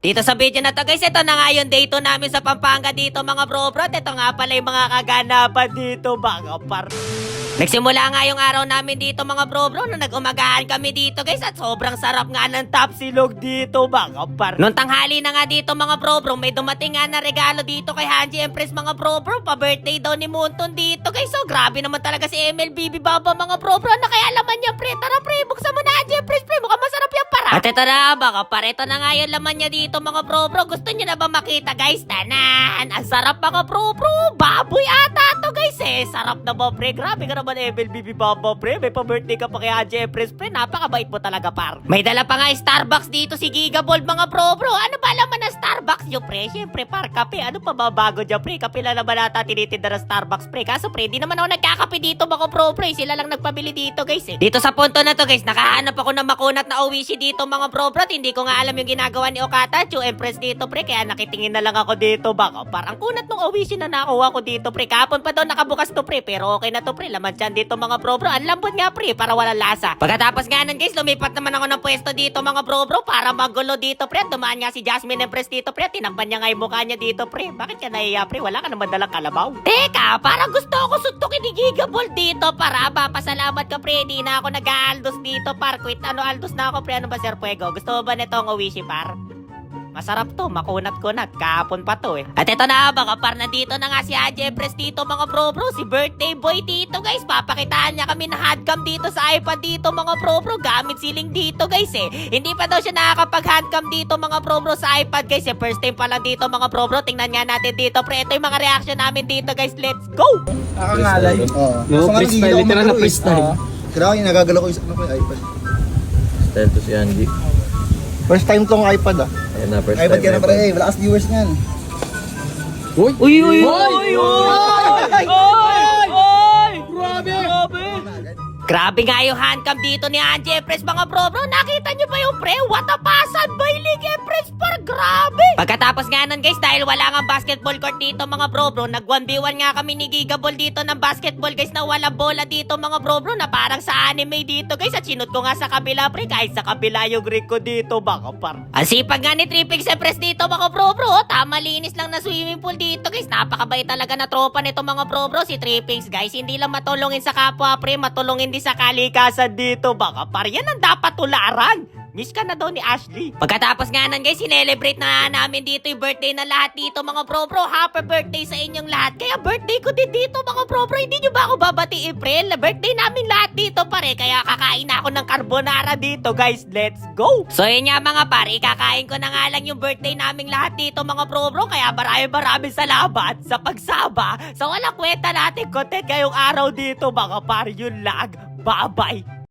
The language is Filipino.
Dito sa video na to guys, ito na nga yung day 2 namin sa Pampanga dito mga bro-bro. Ito nga pala yung mga kaganapan dito mga par. Nagsimula nga yung araw namin dito mga bro-bro nung nag-umagahan kami dito guys at sobrang sarap nga ng tapsilog dito mga par. Nung tanghali na nga dito mga bro-bro, may dumating nga na regalo dito kay Hanji Empress mga bro-bro. Pa-birthday daw ni Munton dito guys. So grabe naman talaga si MLBB Baba mga bro-bro. Ano kaya laman niya pre? Tara pre, buksan mo na Hanji Empress pre. Mukhang masarap yan para. At ito na mga par, ito na nga yung laman niya dito mga bro-bro. Gusto niyo na ba makita guys? Tanan! Ang sarap mga bro-bro. Baboy ata to guys eh. Sarap na ba pre? Grabe ka naman MLBB Baba pre. May pa-birthday ka pa kay Hanji Empress pre. Napakabait mo talaga par. May dala pa nga Starbucks dito si Gigabold mga bro-bro. Ano ba laman ng Starbucks nyo pre? Siyempre par kape. Ano pa ba bago dyan pre? Kape lang naman ata tinitinda ng Starbucks pre. Kaso pre, di naman ako nagkakape dito mga bro-bro. Sila lang nagpabili dito guys eh. Dito sa punto na to guys, nakahanap ako ng makunat na Owishi dito mga bro-bro. Hindi ko nga alam yung ginagawa ni Okata Chu Empress dito pre. Kaya nakitingin na lang ako dito baka parang kunat ng Owishi na nakuha ko dito pre. Kahapon pa daw nakabukas to pre. Pero okay na to pre. Laman dyan dito mga bro-bro. Ang lambot nga pre para walang lasa. Pagkatapos nga nun guys, lumipat naman ako ng pwesto dito mga bro-bro para magulo dito pre. Dumaan nga si Jasmine Empress dito pre. Tinampan niya nga yung mukha niya dito pre. Bakit ka naiya pre? Wala ka naman dalang kalabaw. Teka, para gusto ako suntukin ni Gigabold dito para ba? Pasalamat ka pre. Di na ako nag-aaldos dito par. Quit ano aldos na ako pre. Ano ba Sir Fuego? Gusto mo ba nitong Owishi par? Masarap to, makunat-kunat. Kahapon pa to eh. At ito na baka par na dito na nga si Hanji Empress dito mga bro-bro. Si birthday boy dito guys. Papakitaan niya kami na handcam dito sa iPad dito mga bro-bro. Gamit siling dito guys eh. Hindi pa daw siya nakakapag-handcam dito mga bro-bro sa iPad guys eh. First time pa lang dito mga bro-bro. Tingnan nga natin dito pre. Ito yung mga reaction namin dito guys. Let's go! Nakangalay. Oo. No, freestyle. Literal na freestyle. Kailangan yung nagagalaw ko yung iPad. Style to si Andy. First time tong iPad ah. Ayan na, first iPad time. ka na pare eh. Wala kas viewers niyan. Uy! Uy! Uy! Uy! Uy! Grabe! Grabe nga yung handcam dito ni Hanji Empress mga bro-bro. Nakita nyo ba yung pre? What a pasan by League Empress par. Grabe! Pagkatapos nga nun guys, dahil wala nga basketball court dito mga bro-bro, nag 1v1 nga kami ni Gigaball dito ng basketball guys na wala bola dito mga bro-bro na parang sa anime dito guys. At sinut ko nga sa kabila pre, kahit sa kabila yung rig ko dito baka par. Ang sipag nga ni Tripix Empress dito mga bro-bro. Tama linis lang na swimming pool dito guys. Napakabait talaga na tropa nito mga bro-bro si Tripix guys. Hindi lang matulungin sa kapwa pre, matulungin din sa kalikasan dito baka par. Yan ang dapat tularan. Miss ka na daw ni Ashley. Pagkatapos nga nun guys, sinelebrate na namin dito yung birthday na lahat dito mga bro-bro. Happy birthday sa inyong lahat. Kaya birthday ko din dito mga bro-bro. Hindi nyo ba ako babatiin pre? Birthday namin lahat dito pare. Kaya kakain ako ng carbonara dito guys. Let's go! So yun nga mga pare, kakain ko na nga lang yung birthday naming lahat dito mga bro-bro. Kaya maraming salamat sa pagsaba. So walang kwenta natin content ngayong araw dito mga pare. Yun lang. Bye-bye!